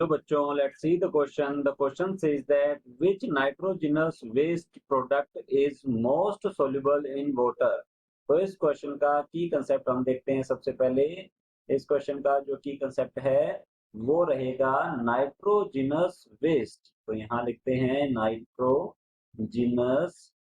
तो बच्चों, let's see the question. The question says that which nitrogenous waste product is most soluble in water. तो इस question का की कंसेप्ट हम देखते हैं। सबसे पहले इस क्वेश्चन का जो की कंसेप्ट है वो रहेगा नाइट्रोजनस वेस्ट। तो यहाँ लिखते हैं नाइट्रोजिनस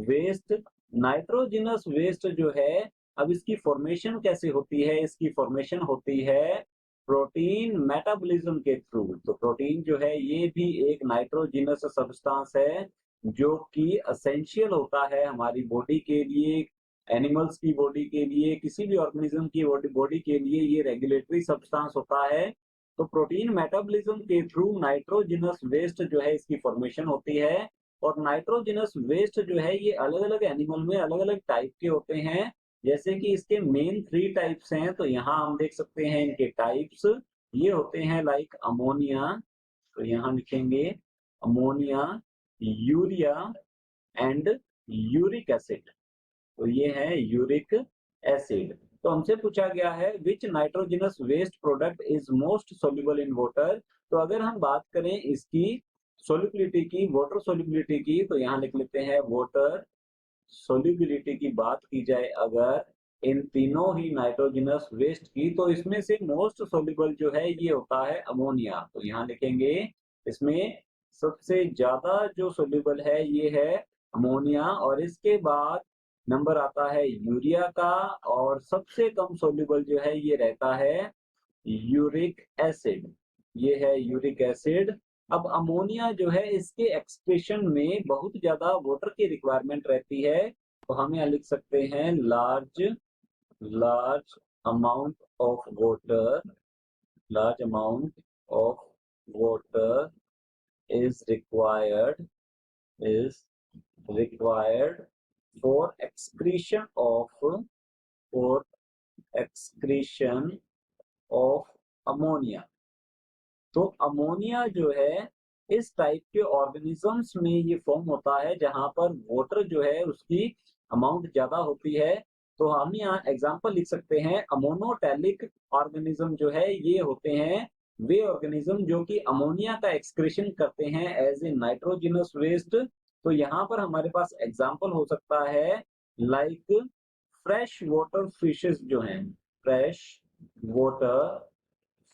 वेस्ट। नाइट्रोजनस वेस्ट जो है, अब इसकी फॉर्मेशन कैसे होती है? इसकी फॉर्मेशन होती है प्रोटीन मेटाबॉलिज्म के थ्रू। तो प्रोटीन जो है ये भी एक नाइट्रोजिनस सब्सटेंस है जो कि असेंशियल होता है हमारी बॉडी के लिए, एनिमल्स की बॉडी के लिए, किसी भी ऑर्गेनिज्म की बॉडी के लिए ये रेगुलेटरी सब्सटेंस होता है। तो प्रोटीन मेटाबॉलिज्म के थ्रू नाइट्रोजिनस वेस्ट जो है इसकी फॉर्मेशन होती है। और नाइट्रोजिनस वेस्ट जो है ये अलग अलग एनिमल में अलग अलग टाइप के होते हैं। जैसे कि इसके मेन 3 टाइप्स हैं, तो यहाँ हम देख सकते हैं इनके टाइप्स। ये होते हैं लाइक अमोनिया, तो यहाँ लिखेंगे ammonia, urea and uric acid. तो ये है यूरिक एसिड। तो हमसे पूछा गया है which nitrogenous waste product is most soluble in water. तो अगर हम बात करें इसकी सोल्यूबिलिटी की, वाटर सोल्यूबिलिटी की, तो यहाँ लिख लेते हैं वाटर सोल्यूबिलिटी की बात की जाए अगर इन तीनों ही नाइट्रोजनस वेस्ट की, तो इसमें से मोस्ट सोल्यूबल जो है ये होता है अमोनिया। तो यहाँ लिखेंगे इसमें सबसे ज्यादा जो सोल्यूबल है ये है अमोनिया, और इसके बाद नंबर आता है यूरिया का, और सबसे कम सोल्यूबल जो है ये रहता है यूरिक एसिड। ये है यूरिक एसिड। अब अमोनिया जो है इसके एक्सप्रेशन में बहुत ज्यादा वाटर की रिक्वायरमेंट रहती है। तो हम यहाँ लिख सकते हैं large large amount of water, large amount of water is required is required for for excretion of ammonia। तो अमोनिया जो है इस टाइप के ऑर्गेनिजम्स में ये फॉर्म होता है जहां पर वाटर जो है उसकी अमाउंट ज्यादा होती है। तो हम यहाँ एग्जांपल लिख सकते हैं अमोनोटैलिक ऑर्गेनिज्म जो है ये होते हैं वे ऑर्गेनिज्म जो कि अमोनिया का एक्सक्रीशन करते हैं एज ए नाइट्रोजिनस वेस्ट। तो यहाँ पर हमारे पास एग्जांपल हो सकता है लाइक फ्रेश वाटर फिशेस जो हैं, फ्रेश वाटर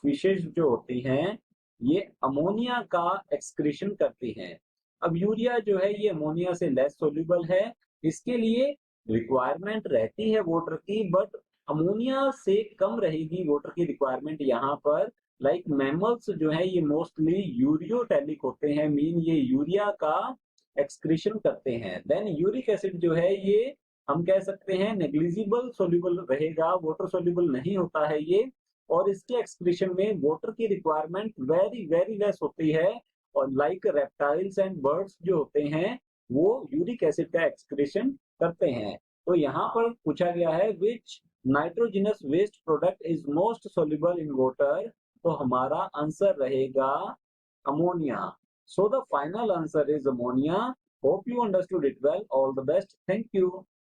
फिशेज जो होती हैं ये अमोनिया का एक्सक्रीशन करती हैं। अब यूरिया जो है ये अमोनिया से लेस सोल्यूबल है, इसके लिए रिक्वायरमेंट रहती है वाटर की, बट अमोनिया से कम रहेगी वाटर की रिक्वायरमेंट यहाँ पर। लाइक मैमल्स जो है ये मोस्टली यूरियोटैलिक होते हैं, मीन ये यूरिया का एक्सक्रीशन करते हैं। देन यूरिक एसिड जो है ये हम कह सकते हैं नेग्लिजिबल सोल्यूबल रहेगा, वाटर सोल्यूबल नहीं होता है ये, और इसके एक्सक्रीशन में वाटर की रिक्वायरमेंट वेरी वेरी लेस होती है। और लाइक रेप्टाइल्स एंड बर्ड्स जो होते हैं वो यूरिक एसिड का एक्सक्रीशन करते हैं। तो यहाँ पर पूछा गया है which nitrogenous waste product is most soluble in water. तो हमारा आंसर रहेगा ammonia. So the final answer is ammonia. Hope you understood it well. All the best. Thank you.